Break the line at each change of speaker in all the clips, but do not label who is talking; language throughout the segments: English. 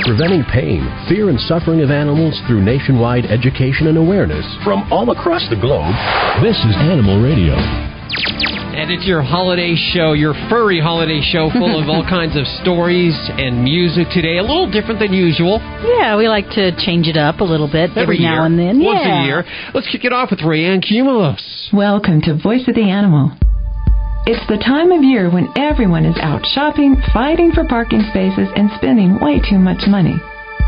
Preventing pain, fear, and suffering of animals through nationwide education and awareness from all across the globe, this is Animal Radio.
And it's your holiday show, your furry holiday show, full of all kinds of stories and music today. A little different than usual.
Yeah, we like to change it up a little bit every now and then.
Once a year. Let's kick it off with Rayanne Cumulos.
Welcome to Voice of the Animal. It's the time of year when everyone is out shopping, fighting for parking spaces, and spending way too much money,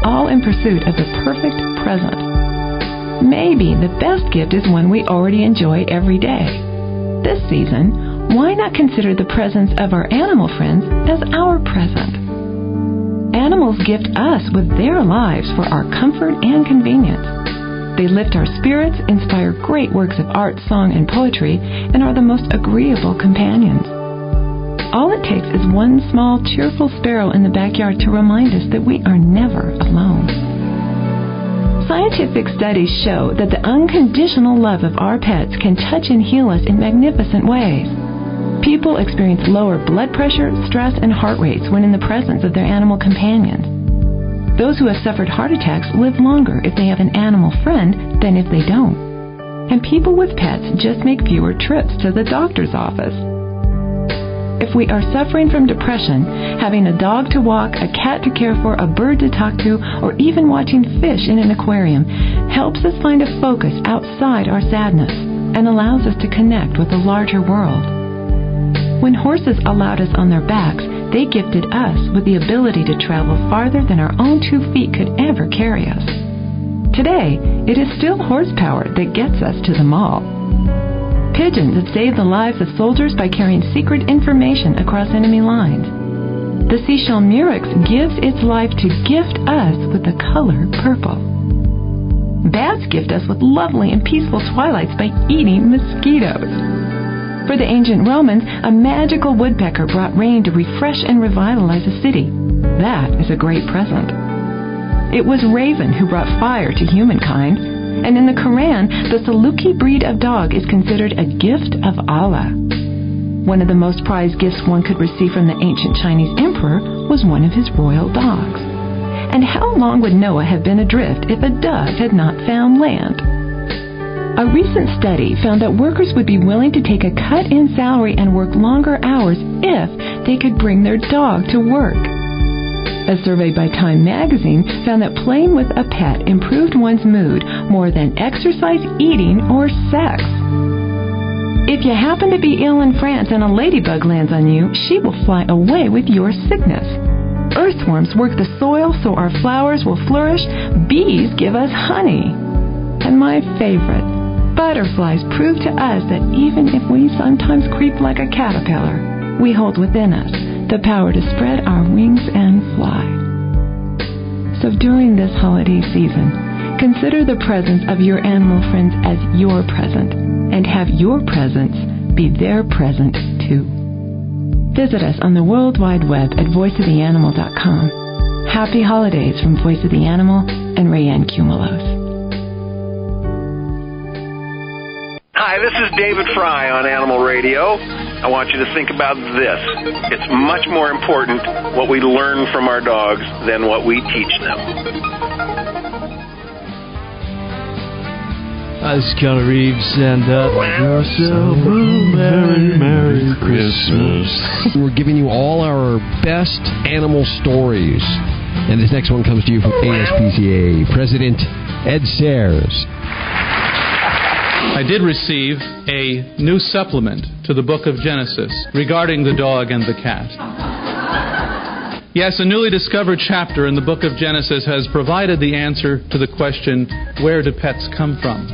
all in pursuit of the perfect present. Maybe the best gift is one we already enjoy every day. This season, why not consider the presence of our animal friends as our present? Animals gift us with their lives for our comfort and convenience. They lift our spirits, inspire great works of art, song, and poetry, and are the most agreeable companions. All it takes is one small, cheerful sparrow in the backyard to remind us that we are never alone. Scientific studies show that the unconditional love of our pets can touch and heal us in magnificent ways. People experience lower blood pressure, stress, and heart rates when in the presence of their animal companions. Those who have suffered heart attacks live longer if they have an animal friend than if they don't. And people with pets just make fewer trips to the doctor's office. If we are suffering from depression, having a dog to walk, a cat to care for, a bird to talk to, or even watching fish in an aquarium helps us find a focus outside our sadness and allows us to connect with the larger world. When horses allowed us on their backs, they gifted us with the ability to travel farther than our own 2 feet could ever carry us. Today, it is still horsepower that gets us to the mall. Pigeons have saved the lives of soldiers by carrying secret information across enemy lines. The seashell murex gives its life to gift us with the color purple. Bats gift us with lovely and peaceful twilights by eating mosquitoes. For the ancient Romans, a magical woodpecker brought rain to refresh and revitalize a city. That is a great present. It was Raven who brought fire to humankind, and in the Quran, the Saluki breed of dog is considered a gift of Allah. One of the most prized gifts one could receive from the ancient Chinese emperor was one of his royal dogs. And how long would Noah have been adrift if a dove had not found land? A recent study found that workers would be willing to take a cut in salary and work longer hours if they could bring their dog to work. A survey by Time magazine found that playing with a pet improved one's mood more than exercise, eating, or sex. If you happen to be ill in France and a ladybug lands on you, she will fly away with your sickness. Earthworms work the soil so our flowers will flourish. Bees give us honey. And my favorite, butterflies prove to us that even if we sometimes creep like a caterpillar, we hold within us the power to spread our wings and fly. So during this holiday season, consider the presence of your animal friends as your present, and have your presence be their present too. Visit us on the World Wide Web at voiceoftheanimal.com. Happy holidays from Voice of the Animal and Rayanne Cumulos.
Hi, this is David Fry on Animal Radio. I want you to think about this. It's much more important what we learn from our dogs than what we teach them.
Hi, this is Keanu Reeves, and yourself a Merry, Merry Christmas.
We're giving you all our best animal stories. And this next one comes to you from ASPCA President Ed Sayers.
I did receive a new supplement to the book of Genesis regarding the dog and the cat. Yes, a newly discovered chapter in the book of Genesis has provided the answer to the question, where do pets come from?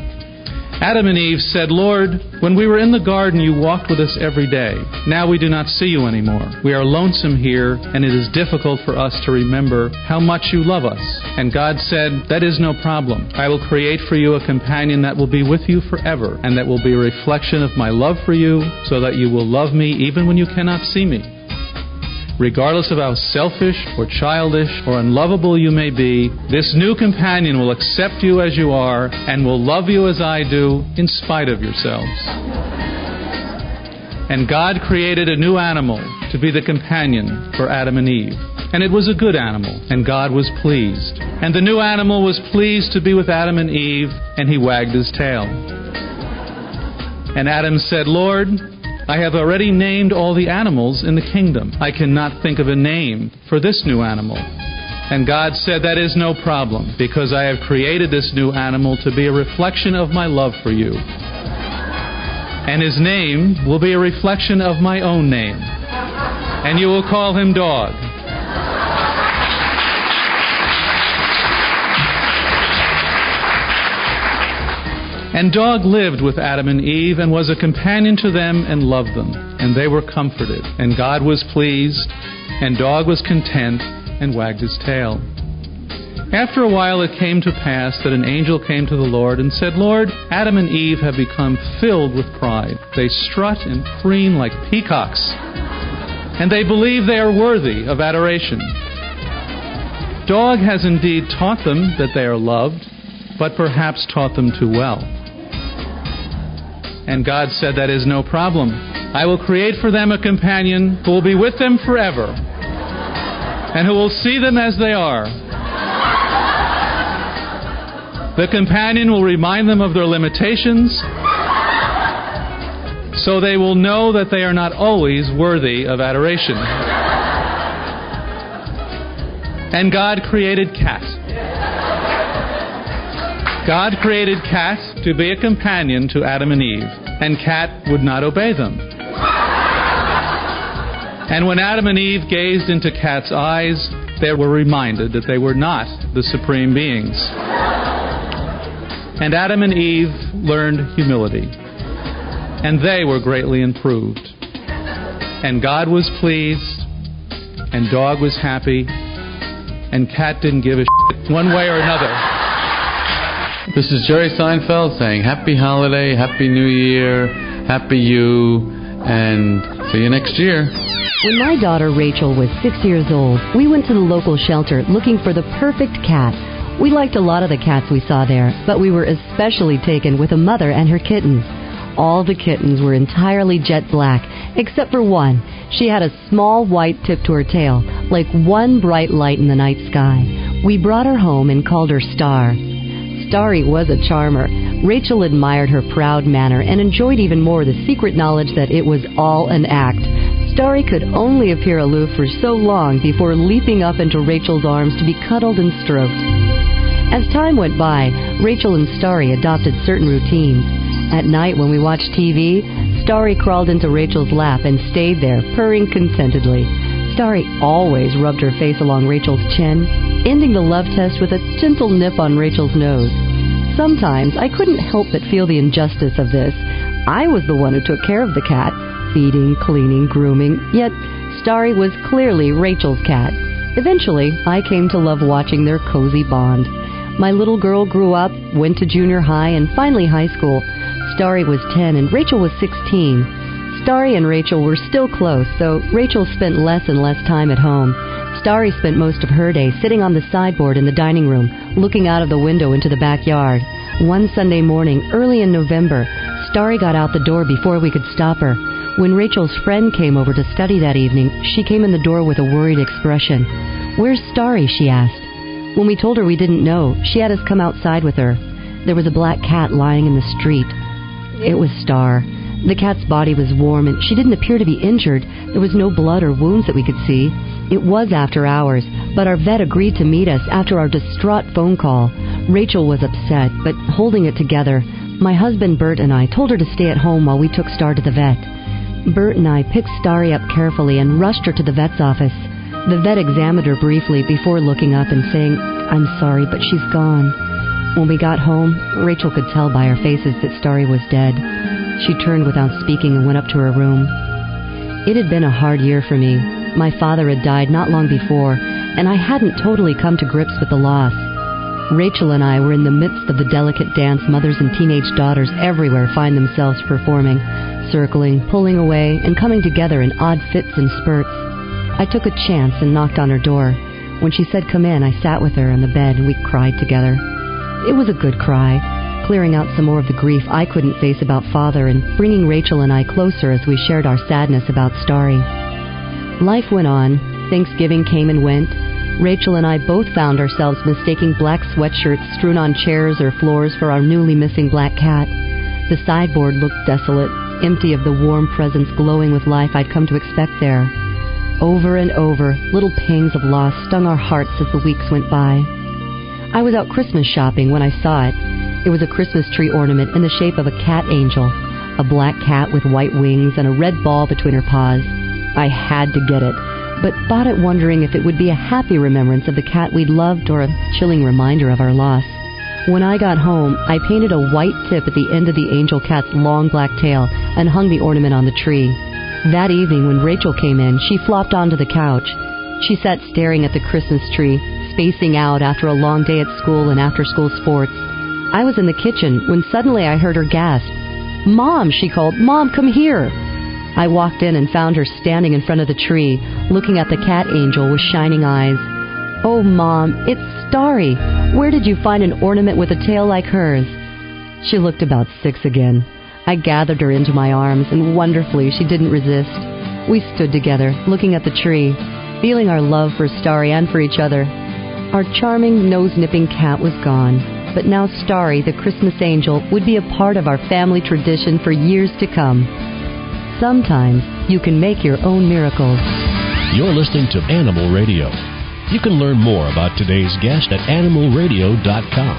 Adam and Eve said, Lord, when we were in the garden, you walked with us every day. Now we do not see you anymore. We are lonesome here, and it is difficult for us to remember how much you love us. And God said, that is no problem. I will create for you a companion that will be with you forever, and that will be a reflection of my love for you, so that you will love me even when you cannot see me. Regardless of how selfish or childish or unlovable you may be, this new companion will accept you as you are and will love you as I do in spite of yourselves. And God created a new animal to be the companion for Adam and Eve. And it was a good animal, and God was pleased. And the new animal was pleased to be with Adam and Eve, and he wagged his tail. And Adam said, Lord, I have already named all the animals in the kingdom. I cannot think of a name for this new animal. And God said, that is no problem, because I have created this new animal to be a reflection of my love for you. And his name will be a reflection of my own name. And you will call him Dog. And Dog lived with Adam and Eve and was a companion to them and loved them. And they were comforted. And God was pleased. And Dog was content and wagged his tail. After a while it came to pass that an angel came to the Lord and said, Lord, Adam and Eve have become filled with pride. They strut and preen like peacocks. And they believe they are worthy of adoration. Dog has indeed taught them that they are loved, but perhaps taught them too well. And God said, that is no problem. I will create for them a companion who will be with them forever, and who will see them as they are. The companion will remind them of their limitations, so they will know that they are not always worthy of adoration. And God created Cat. God created Cat to be a companion to Adam and Eve, and Cat would not obey them. And when Adam and Eve gazed into Cat's eyes, they were reminded that they were not the supreme beings. And Adam and Eve learned humility, and they were greatly improved. And God was pleased, and Dog was happy, and Cat didn't give a shit one way or another.
This is Jerry Seinfeld saying Happy Holiday, Happy New Year, Happy You, and see you next year.
When my daughter Rachel was 6 years old, we went to the local shelter looking for the perfect cat. We liked a lot of the cats we saw there, but we were especially taken with a mother and her kittens. All the kittens were entirely jet black, except for one. She had a small white tip to her tail, like one bright light in the night sky. We brought her home and called her Star. Starry was a charmer. Rachel admired her proud manner and enjoyed even more the secret knowledge that it was all an act. Starry could only appear aloof for so long before leaping up into Rachel's arms to be cuddled and stroked. As time went by, Rachel and Starry adopted certain routines. At night when we watched TV, Starry crawled into Rachel's lap and stayed there, purring contentedly. Starry always rubbed her face along Rachel's chin, ending the love test with a gentle nip on Rachel's nose. Sometimes I couldn't help but feel the injustice of this. I was the one who took care of the cat, feeding, cleaning, grooming, yet Starry was clearly Rachel's cat. Eventually, I came to love watching their cozy bond. My little girl grew up, went to junior high, and finally high school. Starry was 10 and Rachel was 16. Starry and Rachel were still close, though Rachel spent less and less time at home. Starry spent most of her day sitting on the sideboard in the dining room, looking out of the window into the backyard. One Sunday morning, early in November, Starry got out the door before we could stop her. When Rachel's friend came over to study that evening, she came in the door with a worried expression. "Where's Starry?" she asked. When we told her we didn't know, she had us come outside with her. There was a black cat lying in the street. It was Star. The cat's body was warm, and she didn't appear to be injured. There was no blood or wounds that we could see. It was after hours, but our vet agreed to meet us after our distraught phone call. Rachel was upset, but holding it together, my husband Bert and I told her to stay at home while we took Star to the vet. Bert and I picked Starry up carefully and rushed her to the vet's office. The vet examined her briefly before looking up and saying, "I'm sorry, but she's gone." When we got home, Rachel could tell by our faces that Starry was dead. She turned without speaking and went up to her room. It had been a hard year for me. My father had died not long before, and I hadn't totally come to grips with the loss. Rachel and I were in the midst of the delicate dance mothers and teenage daughters everywhere find themselves performing, circling, pulling away, and coming together in odd fits and spurts. I took a chance and knocked on her door. When she said come in, I sat with her on the bed and we cried together. It was a good cry, clearing out some more of the grief I couldn't face about Father and bringing Rachel and I closer as we shared our sadness about Starry. Life went on. Thanksgiving came and went, Rachel and I both found ourselves mistaking black sweatshirts strewn on chairs or floors for our newly missing black cat. The sideboard looked desolate, empty of the warm presence glowing with life I'd come to expect there. Over and over, little pangs of loss stung our hearts as the weeks went by. I was out Christmas shopping when I saw it. It was a Christmas tree ornament in the shape of a cat angel, a black cat with white wings and a red ball between her paws. I had to get it, but bought it wondering if it would be a happy remembrance of the cat we'd loved or a chilling reminder of our loss. When I got home, I painted a white tip at the end of the angel cat's long black tail and hung the ornament on the tree. That evening when Rachel came in, she flopped onto the couch. She sat staring at the Christmas tree, spacing out after a long day at school and after-school sports. I was in the kitchen when suddenly I heard her gasp. "Mom," she called. "Mom, come here." I walked in and found her standing in front of the tree, looking at the cat angel with shining eyes. "Oh, Mom, it's Starry. Where did you find an ornament with a tail like hers?" She looked about 6 again. I gathered her into my arms, and wonderfully she didn't resist. We stood together, looking at the tree, feeling our love for Starry and for each other. Our charming, nose-nipping cat was gone, but now Starry, the Christmas angel, would be a part of our family tradition for years to come. Sometimes you can make your own miracles.
You're listening to Animal Radio. You can learn more about today's guest at animalradio.com.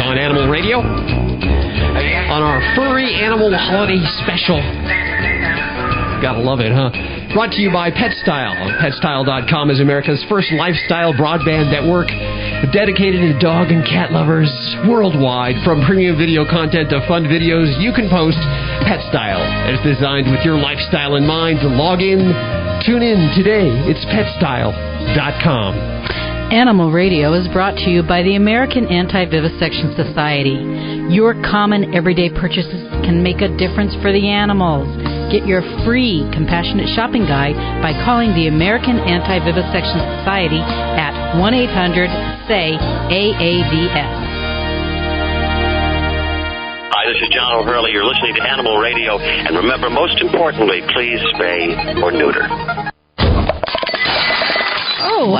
On Animal Radio on our Furry Animal Holiday Special. Gotta love it, huh? Brought to you by PetStyle. PetStyle.com is America's first lifestyle broadband network. dedicated to dog and cat lovers worldwide. From premium video content to fun videos you can post, Pet Style. It's designed with your lifestyle in mind. Log in, tune in today. It's PetStyle.com.
Animal Radio is brought to you by the American Anti-Vivisection Society. Your common everyday purchases can make a difference for the animals. Get your free compassionate shopping guide by calling the American Anti-Vivisection Society at 1-800-SAY-AAVS.
Hi, this is John O'Hurley. You're listening to Animal Radio. And remember, most importantly, please spay or neuter.
Oh,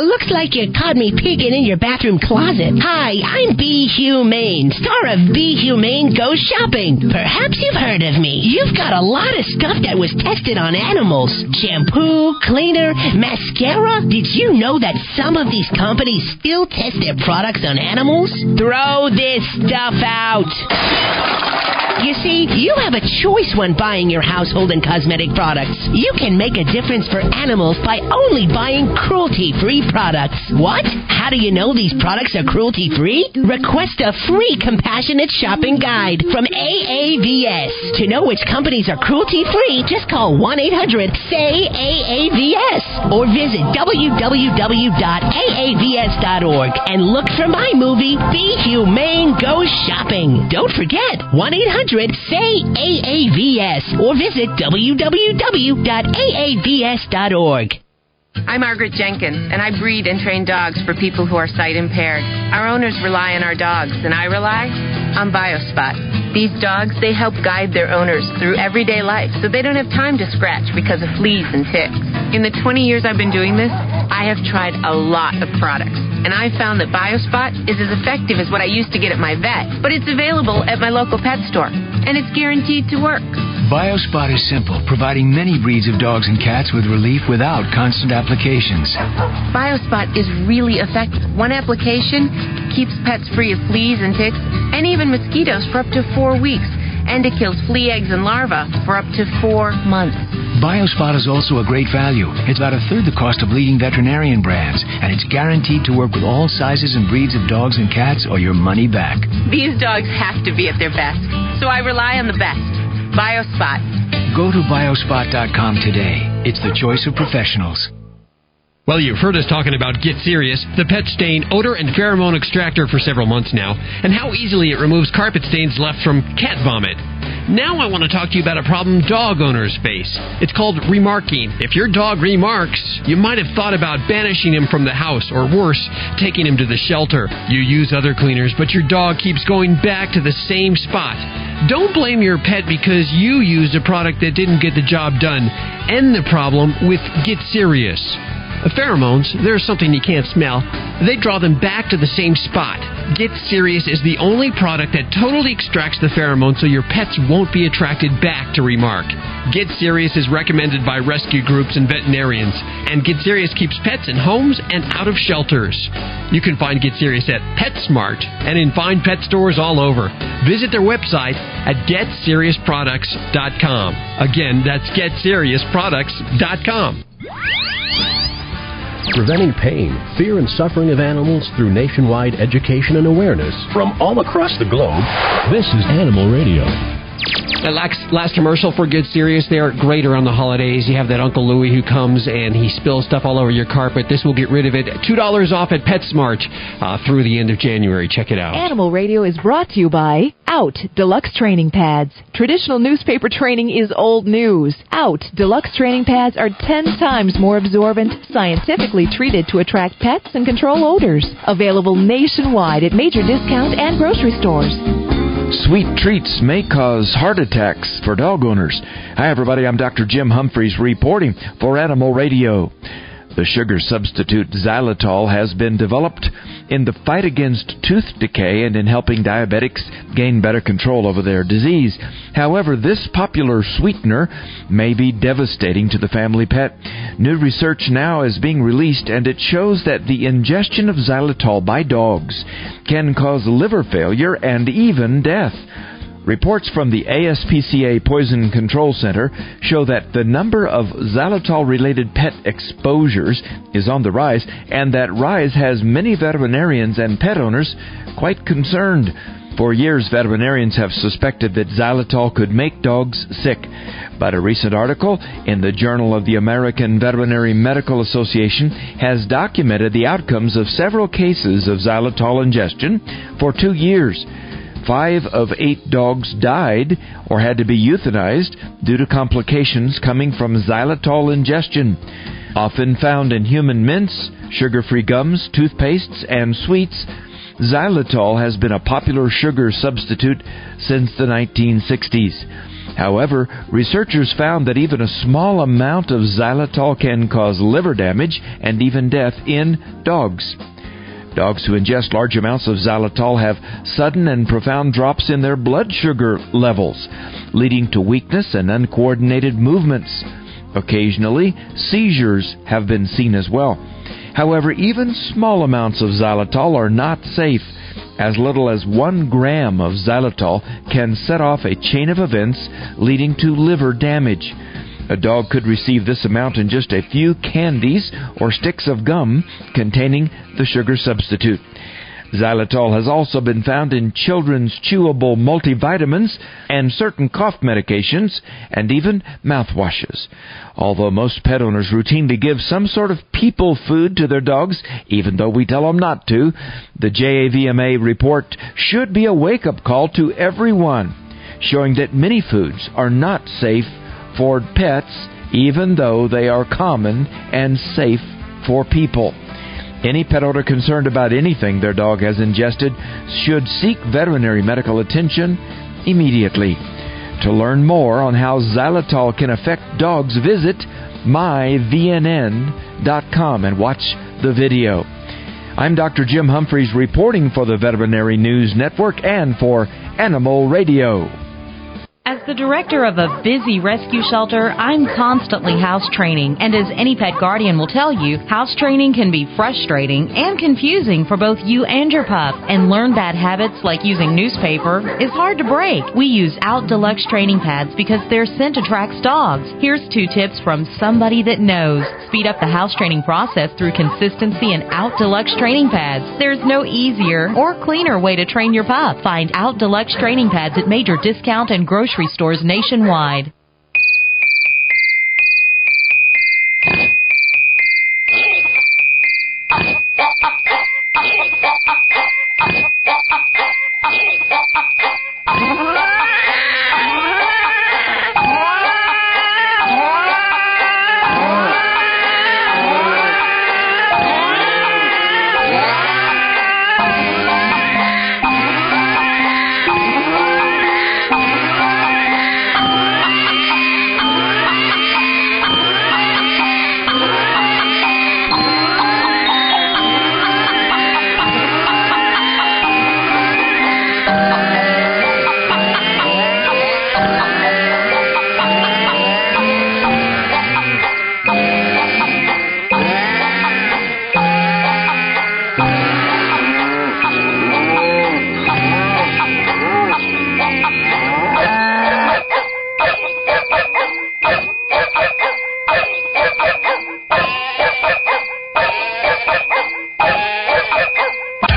looks like you caught me peeking in your bathroom closet. Hi, I'm Be Humane, star of Be Humane Goes Shopping. Perhaps you've heard of me. You've got a lot of stuff that was tested on animals. Shampoo, cleaner, mascara. Did you know that some of these companies still test their products on animals? Throw this stuff out. You see, you have a choice when buying your household and cosmetic products. You can make a difference for animals by only buying cruelty-free products. What? How do you know these products are cruelty-free? Request a free compassionate shopping guide from AAVS. To know which companies are cruelty-free, just call 1-800-SAY-AAVS or visit www.aavs.org and look for my movie, Be Humane Goes Shopping. Don't forget, 1-800-SAY-AAVS or visit www.aavs.org.
I'm Margaret Jenkins, and I breed and train dogs for people who are sight impaired. Our owners rely on our dogs, and I rely on BioSpot. These dogs, they help guide their owners through everyday life so they don't have time to scratch because of fleas and ticks. In the 20 years I've been doing this, I have tried a lot of products, and I found that BioSpot is as effective as what I used to get at my vet, but it's available at my local pet store, and it's guaranteed to work.
BioSpot is simple, providing many breeds of dogs and cats with relief without constant applications.
BioSpot is really effective. One application keeps pets free of fleas and ticks and even mosquitoes for up to 4 weeks. And it kills flea eggs and larvae for up to 4 months.
BioSpot is also a great value. It's about a third the cost of leading veterinarian brands, and it's guaranteed to work with all sizes and breeds of dogs and cats or your money back.
These dogs have to be at their best, so I rely on the best. BioSpot.
Go to biospot.com today. It's the choice of professionals.
Well, you've heard us talking about Get Serious, the pet stain odor and pheromone extractor for several months now, and how easily it removes carpet stains left from cat vomit. Now I want to talk to you about a problem dog owners face. It's called remarking. If your dog remarks, you might have thought about banishing him from the house, or worse, taking him to the shelter. You use other cleaners, but your dog keeps going back to the same spot. Don't blame your pet because you used a product that didn't get the job done. End the problem with Get Serious. Pheromones, they're something you can't smell. They draw them back to the same spot. Get Serious is the only product that totally extracts the pheromones so your pets won't be attracted back to remark. Get Serious is recommended by rescue groups and veterinarians, and Get Serious keeps pets in homes and out of shelters. You can find Get Serious at PetSmart and in fine pet stores all over. Visit their website at GetSeriousProducts.com. Again, that's GetSeriousProducts.com.
Preventing pain, fear, and suffering of animals through nationwide education and awareness from all across the globe. This is Animal Radio.
The last commercial for Get Serious, they are great around the holidays. You have that Uncle Louie who comes and he spills stuff all over your carpet. This will get rid of it. $2 off at PetSmart through the end of January. Check it out.
Animal Radio is brought to you by Out Deluxe Training Pads. Traditional newspaper training is old news. Out Deluxe Training Pads are 10 times more absorbent, scientifically treated to attract pets and control odors. Available nationwide at major discount and grocery stores.
Sweet treats may cause heart attacks for dog owners. Hi, everybody. I'm Dr. Jim Humphreys reporting for Animal Radio. The sugar substitute xylitol has been developed in the fight against tooth decay and in helping diabetics gain better control over their disease. However, this popular sweetener may be devastating to the family pet. New research now is being released, and it shows that the ingestion of xylitol by dogs can cause liver failure and even death. Reports from the ASPCA Poison Control Center show that the number of xylitol-related pet exposures is on the rise, and that rise has many veterinarians and pet owners quite concerned. For years, veterinarians have suspected that xylitol could make dogs sick. But a recent article in the Journal of the American Veterinary Medical Association has documented the outcomes of several cases of xylitol ingestion for 2 years. 5 of 8 dogs died or had to be euthanized due to complications coming from xylitol ingestion. Often found in human mints, sugar-free gums, toothpastes, and sweets, xylitol has been a popular sugar substitute since the 1960s. However, researchers found that even a small amount of xylitol can cause liver damage and even death in dogs. Dogs who ingest large amounts of xylitol have sudden and profound drops in their blood sugar levels, leading to weakness and uncoordinated movements. Occasionally, seizures have been seen as well. However, even small amounts of xylitol are not safe. As little as 1 gram of xylitol can set off a chain of events leading to liver damage. A dog could receive this amount in just a few candies or sticks of gum containing the sugar substitute. Xylitol has also been found in children's chewable multivitamins and certain cough medications and even mouthwashes. Although most pet owners routinely give some sort of people food to their dogs, even though we tell them not to, the JAVMA report should be a wake-up call to everyone, showing that many foods are not safe for pets, even though they are common and safe for people. Any pet owner concerned about anything their dog has ingested should seek veterinary medical attention immediately. To learn more on how xylitol can affect dogs, visit myvnn.com and watch the video. I'm Dr. Jim Humphreys reporting for the Veterinary News Network and for Animal Radio.
As the director of a busy rescue shelter, I'm constantly house training, and as any pet guardian will tell you, house training can be frustrating and confusing for both you and your pup, and learned bad habits like using newspaper is hard to break. We use Out Deluxe training pads because their scent attracts dogs. Here's 2 tips from somebody that knows. Speed up the house training process through consistency and Out Deluxe training pads. There's no easier or cleaner way to train your pup. Find Out Deluxe training pads at major discount and grocery stores nationwide.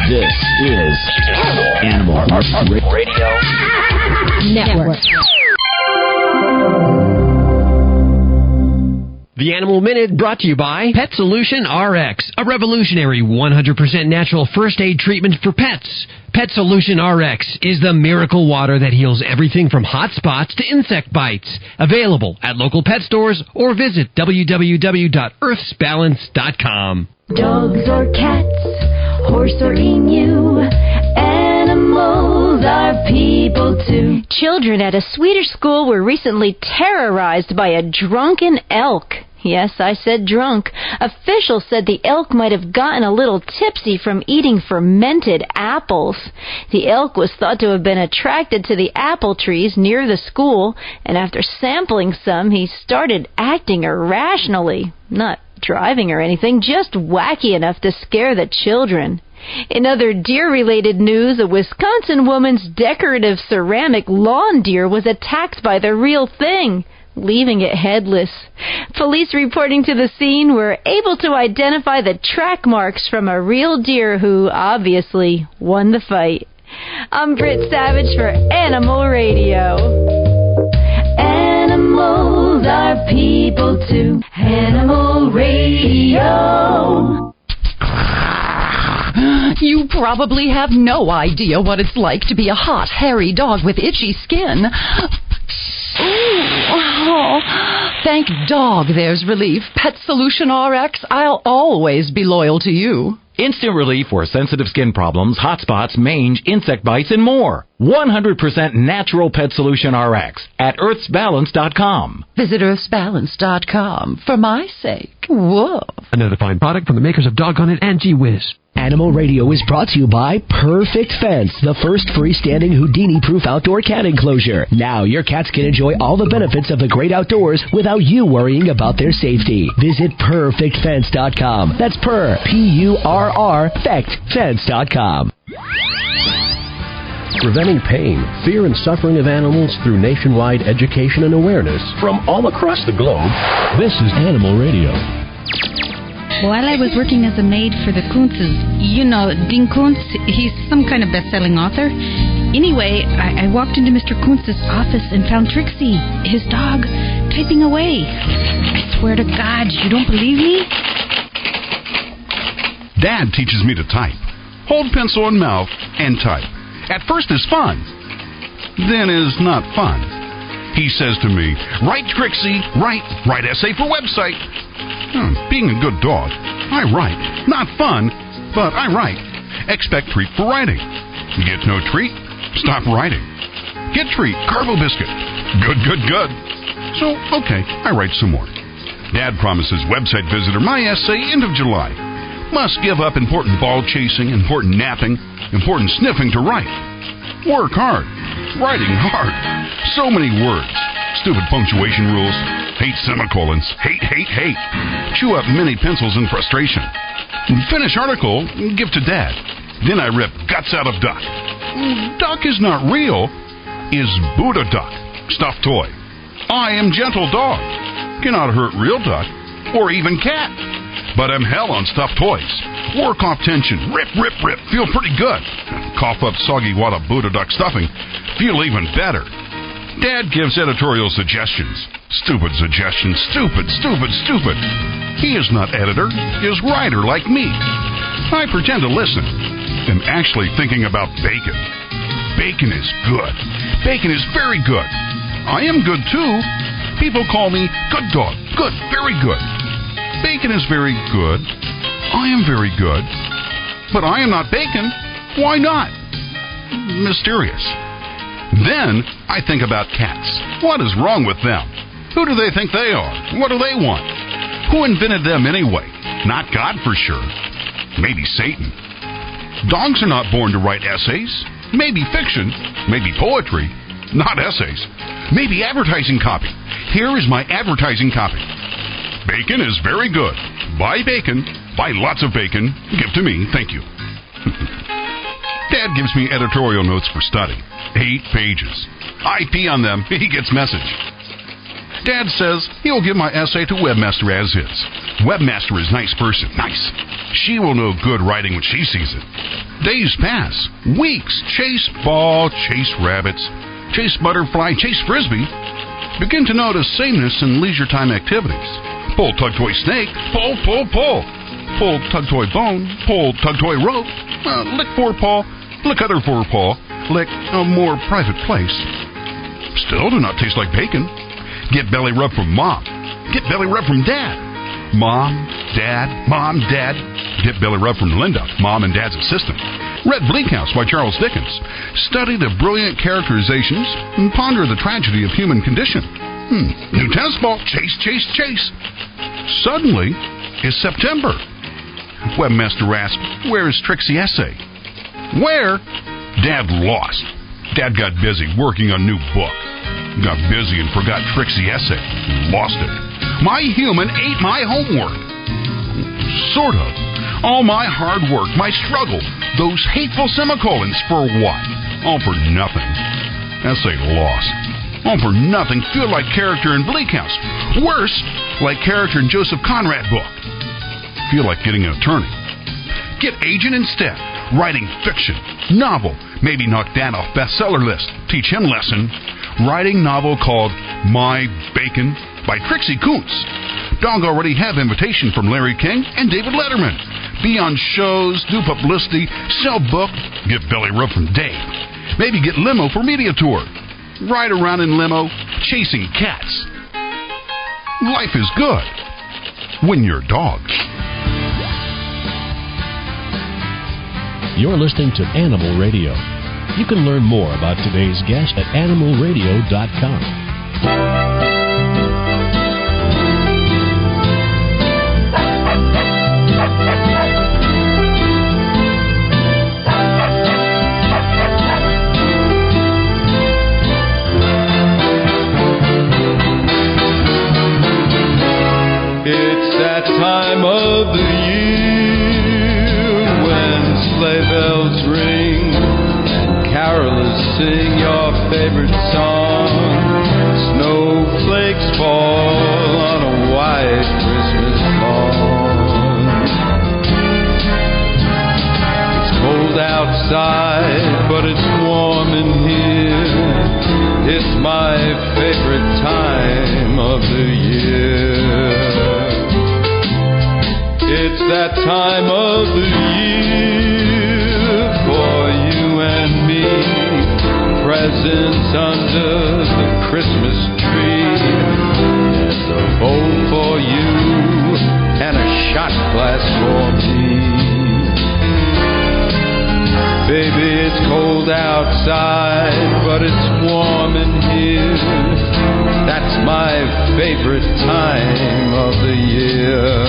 This is Animal Radio Network.
The Animal Minute brought to you by Pet Solution RX, a revolutionary 100% natural first aid treatment for pets. Pet Solution RX is the miracle water that heals everything from hot spots to insect bites. Available at local pet stores or visit www.earthsbalance.com.
Dogs or cats, horse or emu, animals are people too.
Children at a Swedish school were recently terrorized by a drunken elk. Yes, I said drunk. Officials said the elk might have gotten a little tipsy from eating fermented apples. The elk was thought to have been attracted to the apple trees near the school, and after sampling some, he started acting irrationally. Not driving or anything, just wacky enough to scare the children. In other deer-related news, a Wisconsin woman's decorative ceramic lawn deer was attacked by the real thing, leaving it headless. Police reporting to the scene were able to identify the track marks from a real deer who obviously won the fight. I'm Britt Savage for Animal Radio. Animals are people too. Animal Radio.
You probably have no idea what it's like to be a hot, hairy dog with itchy skin. Oh, thank dog there's relief. Pet Solution RX, I'll always be loyal to you.
Instant relief for sensitive skin problems, hot spots, mange, insect bites, and more. 100% natural Pet Solution RX at earthsbalance.com.
Visit earthsbalance.com for my sake. Whoa.
Another fine product from the makers of Doggone It and Gee Whiz.
Animal Radio is brought to you by Perfect Fence, the first freestanding Houdini-proof outdoor cat enclosure. Now your cats can enjoy all the benefits of the great outdoors without you worrying about their safety. Visit PerfectFence.com. That's P-U-R-R, fence.com.
Preventing pain, fear, and suffering of animals through nationwide education and awareness from all across the globe. This is Animal Radio.
While I was working as a maid for the Kuntzes, you know, Dean Kuntz, he's some kind of best-selling author. Anyway, I walked into Mr. Kuntz's office and found Trixie, his dog, typing away. I swear to God, you don't believe me?
Dad teaches me to type. Hold pencil in mouth and type. At first is fun, then is not fun. He says to me, "Write, Trixie, write essay for website." Being a good dog, I write. Not fun, but I write. Expect treat for writing. You get no treat, stop writing. Get treat, carbo biscuit. Good. So, okay, I write some more. Dad promises website visitor my essay end of July. Must give up important ball chasing, important napping, important sniffing to write. Work hard. Writing hard. So many words. Stupid punctuation rules. Hate semicolons. Hate. Chew up many pencils in frustration. Finish article, give to Dad. Then I rip guts out of duck. Duck is not real. Is Buddha duck. Stuffed toy. I am gentle dog. Cannot hurt real duck. Or even cat. But I'm hell on stuffed toys. Work off tension. Rip. Feel pretty good. Cough up soggy wad of Buddha duck stuffing. Feel even better. Dad gives editorial suggestions. Stupid suggestions. Stupid. He is not editor. He is writer like me. I pretend to listen. I'm actually thinking about bacon. Bacon is good. Bacon is very good. I am good too. People call me good dog. Good. Very good. Bacon is very good. I am very good. But I am not bacon. Why not? Mysterious. Then I think about cats. What is wrong with them? Who do they think they are? What do they want? Who invented them anyway? Not God for sure. Maybe Satan. Dogs are not born to write essays. Maybe fiction. Maybe poetry. Not essays. Maybe advertising copy. Here is my advertising copy. Bacon is very good. Buy bacon. Buy lots of bacon. Give to me. Thank you. Dad gives me editorial notes for study. 8 pages. I pee on them. He gets message. Dad says he'll give my essay to Webmaster as is. Webmaster is nice person. Nice. She will know good writing when she sees it. Days pass. Weeks. Chase ball. Chase rabbits. Chase butterfly. Chase frisbee. Begin to notice sameness in leisure time activities. Pull tug toy snake. Pull. Pull tug toy bone. Pull tug toy rope. Lick forepaw. Lick other forepaw. Lick a more private place. Still do not taste like bacon. Get belly rub from Mom. Get belly rub from Dad. Mom, Dad. Get belly rub from Linda, Mom and Dad's assistant. Read Bleak House by Charles Dickens. Study the brilliant characterizations and ponder the tragedy of human condition. New tennis ball. Chase. Suddenly, it's September. Webmaster asked, "Where is Trixie essay?" Where? Dad lost. Dad got busy working on a new book. Got busy and forgot Trixie essay. Lost it. My human ate my homework. Sort of. All my hard work, my struggle, those hateful semicolons, for what? All for nothing. Essay lost. All for nothing. Feel like character in Bleak House. Worse, like character in Joseph Conrad book. Feel like getting an attorney. Get agent instead. Writing fiction. Novel. Maybe knock Dan off bestseller list. Teach him lesson. Writing novel called My Bacon by Trixie Kuntz. Dog already have invitation from Larry King and David Letterman. Be on shows, do publicity, sell book, get belly rub from Dave. Maybe get limo for media tour. Ride around in limo, chasing cats. Life is good when you're a dog.
You're listening to Animal Radio. You can learn more about today's guest at animalradio.com.
It's that time of the year when sleigh bells ring and carolers sing your favorite song. Snowflakes fall on a white Christmas lawn. It's cold outside, but it's warm in here. It's my favorite time of the year. It's that time of the year for you and me. Presents under the Christmas tree. And a bowl for you and a shot glass for me. Baby, it's cold outside, but it's warm in here. That's my favorite time of the year.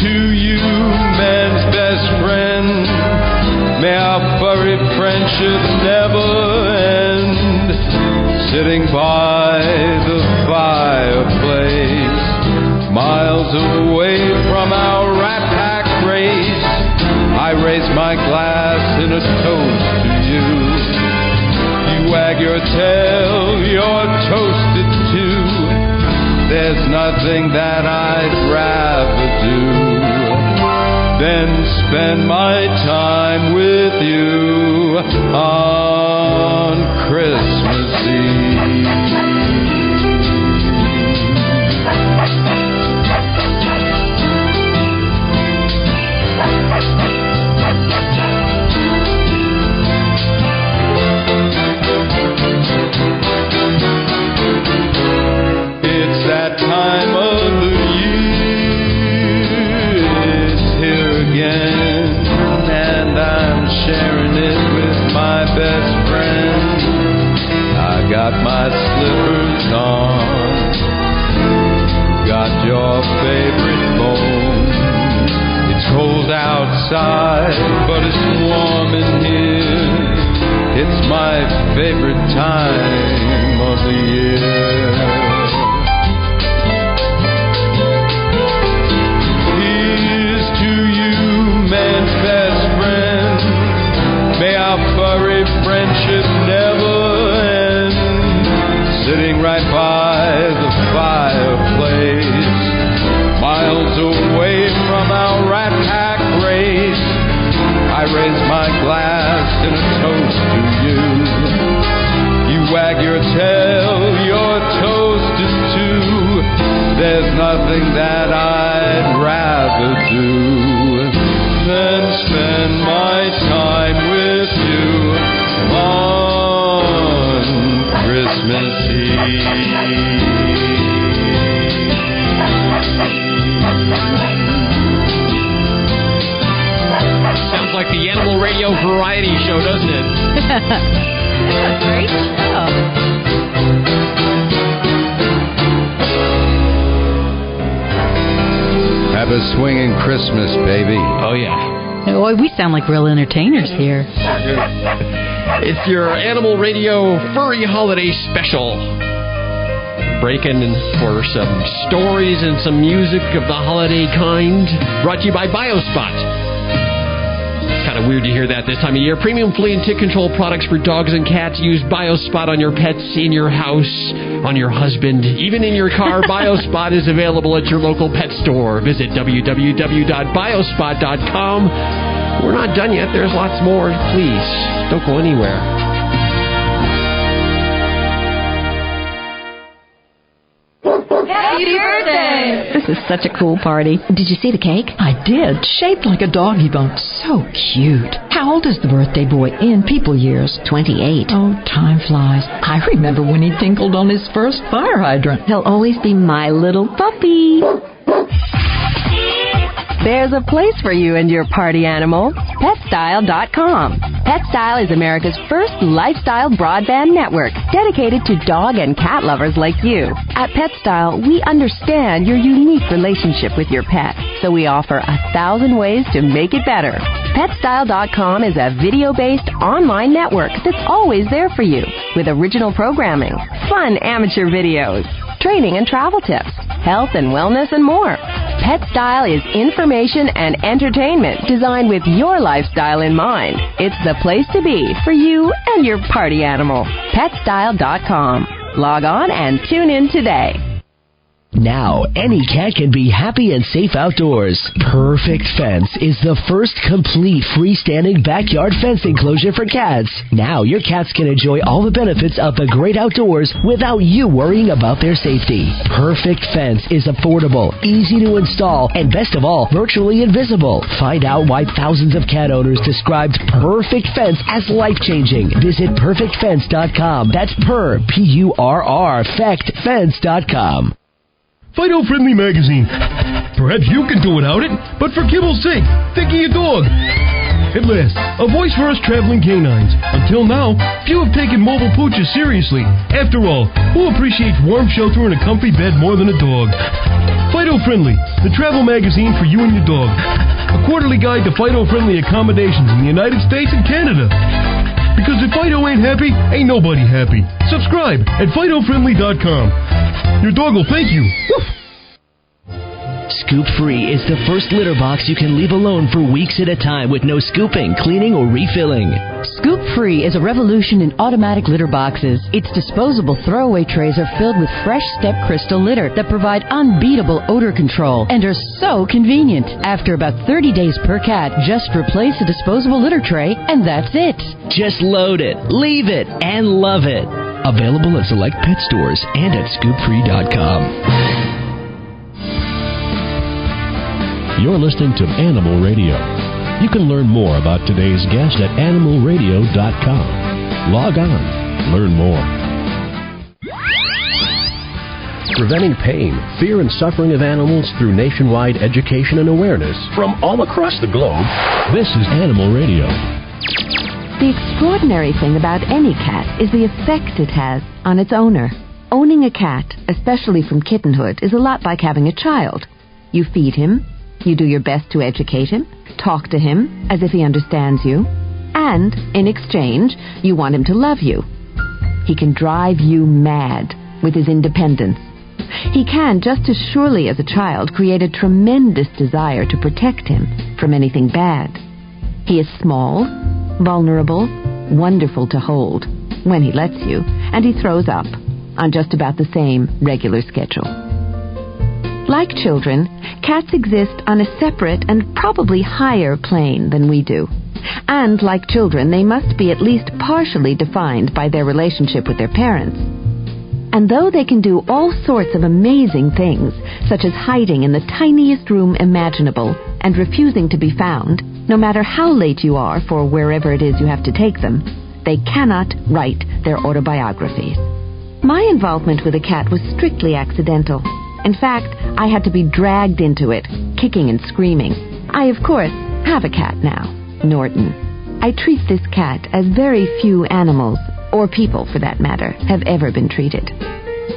To you, man's best friend, may our furry friendship never end. Sitting by the fireplace, miles away from our rat pack race, I raise my glass in a toast to you. You wag your tail, you're toasted too. There's nothing that I'd rather do than spend my time with you on Christmas Eve. It's that time of the year, it's here again, and I'm sharing it with my best friend. I got my slippers on, got your favorite bone. It's cold outside, but it's warm in here. It's my favorite time of the year. Man's best friend, may our furry friendship never end. Sitting right by the fireplace, miles away from our rat pack race, I raise my glass in a toast to you. You wag your tail, you're toasted too. There's nothing that I'd rather do than spend my time with you on Christmas Eve.
Sounds like the Animal Radio Variety Show, doesn't it?
That's a great show.
Have a swinging Christmas, baby.
Oh, yeah.
Boy, we sound like real entertainers here.
It's your Animal Radio Furry Holiday Special. break in for some stories and some music of the holiday kind. Brought to you by BioSpot. Kind of weird to hear that this time of year. Premium flea and tick control products for dogs and cats. Use BioSpot on your pets, in your house, on your husband, even in your car. BioSpot is available at your local pet store. Visit www.biospot.com. We're not done yet. There's lots more. Please, don't go anywhere.
Happy birthday!
This is such a cool party. Did you see the cake?
I did. Shaped like a doggy bone. So cute. How old is the birthday boy in people years?
28.
Oh, time flies. I remember when he tinkled on his first fire hydrant.
He'll always be my little puppy. There's a place for you and your party animal. PetStyle.com. PetStyle is America's first lifestyle broadband network dedicated to dog and cat lovers like you. At PetStyle, we understand your unique relationship with your pet, so we offer 1,000 ways to make it better. PetStyle.com is a video-based online network that's always there for you, with original programming, fun amateur videos, training and travel tips, health and wellness, and more. PetStyle is information and entertainment designed with your lifestyle in mind. It's the place to be for you and your party animal. PetStyle.com. Log on and tune in today.
Now, any cat can be happy and safe outdoors. Perfect Fence is the first complete freestanding backyard fence enclosure for cats. Now, your cats can enjoy all the benefits of the great outdoors without you worrying about their safety. Perfect Fence is affordable, easy to install, and best of all, virtually invisible. Find out why thousands of cat owners described Perfect Fence as life-changing. Visit perfectfence.com. That's P-U-R-R, fectfence.com.
Fido-Friendly Magazine. Perhaps you can do without it, but for kibble's sake, think of your dog. At last, a voice for us traveling canines. Until now, few have taken mobile pooches seriously. After all, who appreciates warm shelter and a comfy bed more than a dog? Fido-Friendly, the travel magazine for you and your dog. A quarterly guide to Fido-Friendly accommodations in the United States and Canada. Because if Fido ain't happy, ain't nobody happy. Subscribe at FidoFriendly.com. Your dog will thank you. Woof.
Scoop Free is the first litter box you can leave alone for weeks at a time with no scooping, cleaning, or refilling.
Scoop Free is a revolution in automatic litter boxes. Its disposable throwaway trays are filled with fresh step crystal litter that provide unbeatable odor control and are so convenient. After about 30 days per cat, just replace a disposable litter tray and that's it.
Just load it, leave it, and love it. Available at select pet stores and at scoopfree.com.
You're listening to Animal Radio. You can learn more about today's guest at animalradio.com. Log on. Learn more. Preventing pain, fear, and suffering of animals through nationwide education and awareness from all across the globe. This is Animal Radio.
The extraordinary thing about any cat is the effect it has on its owner. Owning a cat, especially from kittenhood, is a lot like having a child. You feed him. You do your best to educate him, talk to him as if he understands you, and, in exchange, you want him to love you. He can drive you mad with his independence. He can, just as surely as a child, create a tremendous desire to protect him from anything bad. He is small, vulnerable, wonderful to hold, when he lets you, and he throws up on just about the same regular schedule. Like children, cats exist on a separate and probably higher plane than we do. And like children, they must be at least partially defined by their relationship with their parents. And though they can do all sorts of amazing things, such as hiding in the tiniest room imaginable and refusing to be found, no matter how late you are for wherever it is you have to take them, they cannot write their autobiographies. My involvement with a cat was strictly accidental. In fact, I had to be dragged into it, kicking and screaming. I, of course, have a cat now, Norton. I treat this cat as very few animals, or people for that matter, have ever been treated.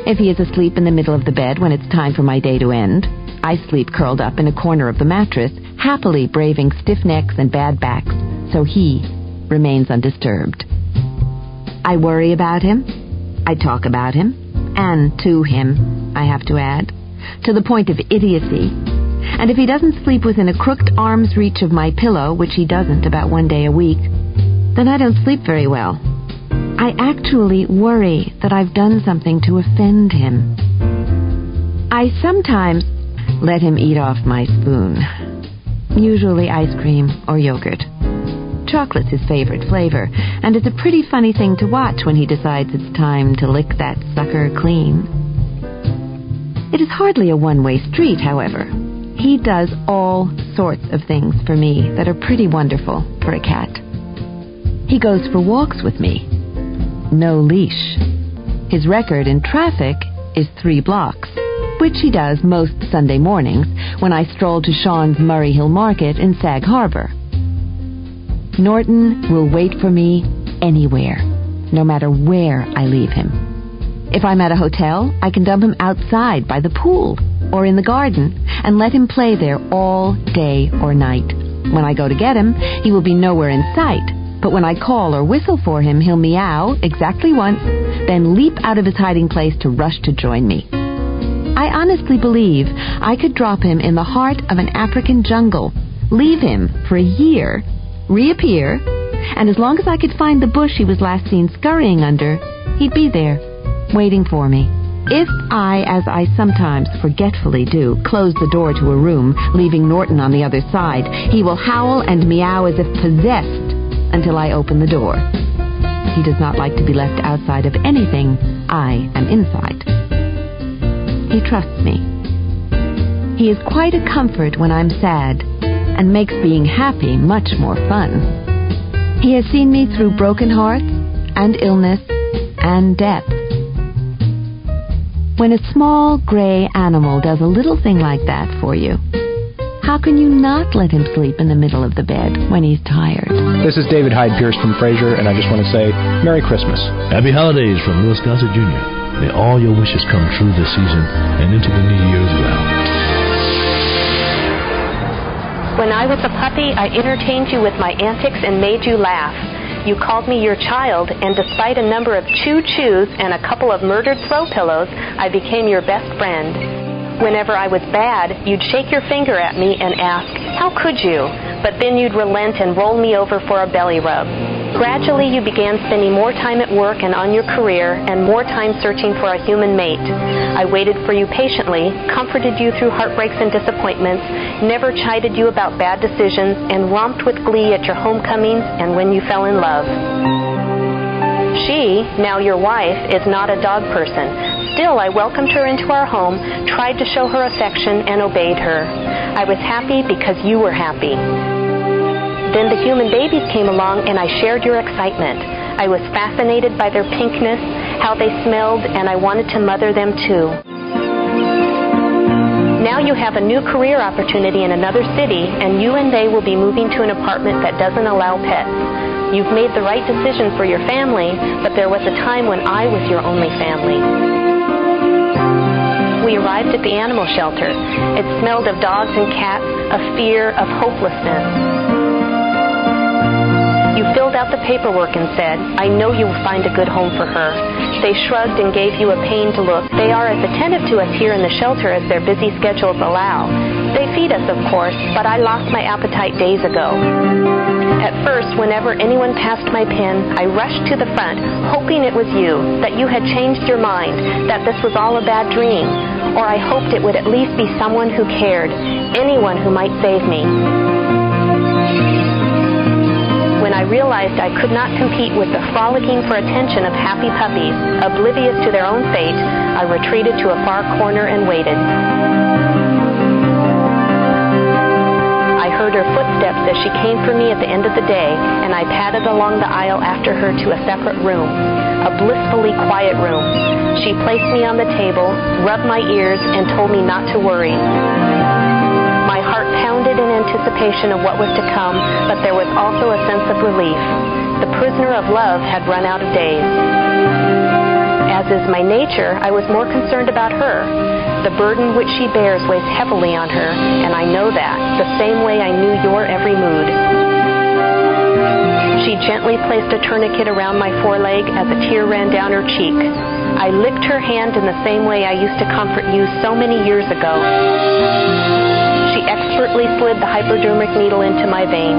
If he is asleep in the middle of the bed when it's time for my day to end, I sleep curled up in a corner of the mattress, happily braving stiff necks and bad backs, so he remains undisturbed. I worry about him. I talk about him.
and to him, I have to add, to the point of idiocy. And if he doesn't sleep within a crooked arm's reach of my pillow, which he doesn't about one day a week, then I don't sleep very well. I actually worry that I've done something to offend him. I sometimes let him eat off my spoon. Usually ice cream or yogurt. Chocolate's his favorite flavor, and it's a pretty funny thing to watch when he decides it's time to lick that sucker clean. It is hardly a one-way street, however. He does all sorts of things for me that are pretty wonderful for a cat. He goes for walks with me. No leash. His record in traffic is 3 blocks, which he does most Sunday mornings when I stroll to Sean's Murray Hill Market in Sag Harbor. Norton will wait for me anywhere, no matter where I leave him. If I'm at a hotel, I can dump him outside by the pool or in the garden and let him play there all day or night. When I go to get him, he will be nowhere in sight. But when I call or whistle for him, he'll meow exactly once, then leap out of his hiding place to rush to join me. I honestly believe I could drop him in the heart of an African jungle, leave him for a year, reappear, and as long as I could find the bush he was last seen scurrying under, he'd be there, waiting for me. If I, as I sometimes forgetfully do, close the door to a room, leaving Norton on the other side, he will howl and meow as if possessed until I open the door. He does not like to be left outside of anything I am inside. He trusts me. He is quite a comfort when I'm sad and makes being happy much more fun. He has seen me through broken hearts and illness and death. When a small gray animal does a little thing like that for you, how can you not let him sleep in the middle of the bed when he's tired?
This is David Hyde Pierce from Frasier, and I just want to say Merry Christmas.
Happy holidays from Louis Gossett Jr. May all your wishes come true this season and into the new year as well.
When I was a puppy, I entertained you with my antics and made you laugh. You called me your child, and despite a number of choo-choos and a couple of murdered throw pillows, I became your best friend. Whenever I was bad, you'd shake your finger at me and ask, "How could you?" But then you'd relent and roll me over for a belly rub. Gradually, you began spending more time at work and on your career and more time searching for a human mate. I waited for you patiently, comforted you through heartbreaks and disappointments, never chided you about bad decisions, and romped with glee at your homecomings and when you fell in love. She, now your wife, is not a dog person. Still, I welcomed her into our home, tried to show her affection, and obeyed her. I was happy because you were happy. Then the human babies came along, and I shared your excitement. I was fascinated by their pinkness, how they smelled, and I wanted to mother them too. Now you have a new career opportunity in another city, and you and they will be moving to an apartment that doesn't allow pets. You've made the right decision for your family, but there was a time when I was your only family. We arrived at the animal shelter. It smelled of dogs and cats, of fear, of hopelessness. You filled out the paperwork and said, "I know you will find a good home for her." They shrugged and gave you a pained look. They are as attentive to us here in the shelter as their busy schedules allow. They feed us, of course, but I lost my appetite days ago. At first, whenever anyone passed my pen, I rushed to the front, hoping it was you, that you had changed your mind, that this was all a bad dream, or I hoped it would at least be someone who cared, anyone who might save me. When I realized I could not compete with the frolicking for attention of happy puppies, oblivious to their own fate, I retreated to a far corner and waited. I heard her footsteps as she came for me at the end of the day, and I padded along the aisle after her to a separate room, a blissfully quiet room. She placed me on the table, rubbed my ears, and told me not to worry. My heart pounded in anticipation of what was to come, but there was also a sense of relief. The prisoner of love had run out of days. As is my nature, I was more concerned about her. The burden which she bears weighs heavily on her, and I know that, the same way I knew your every mood. She gently placed a tourniquet around my foreleg as a tear ran down her cheek. I licked her hand in the same way I used to comfort you so many years ago. She expertly slid the hypodermic needle into my vein.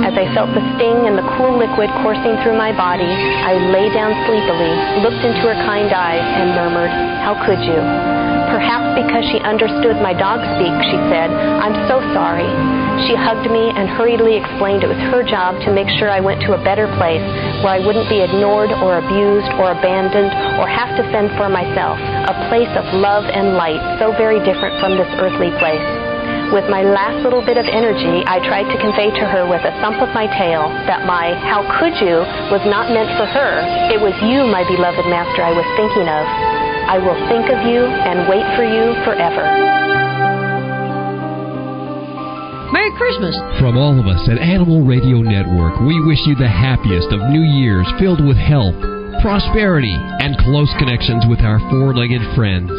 As I felt the sting and the cool liquid coursing through my body, I lay down sleepily, looked into her kind eyes, and murmured, "How could you?" Perhaps because she understood my dog speak, she said, "I'm so sorry." She hugged me and hurriedly explained it was her job to make sure I went to a better place where I wouldn't be ignored or abused or abandoned or have to fend for myself, a place of love and light so very different from this earthly place. With my last little bit of energy, I tried to convey to her with a thump of my tail that my "how could you" was not meant for her. It was you, my beloved master, I was thinking of. I will think of you and wait for you forever.
Merry Christmas.
From all of us at Animal Radio Network, we wish you the happiest of New Years filled with health, prosperity, and close connections with our four-legged friends.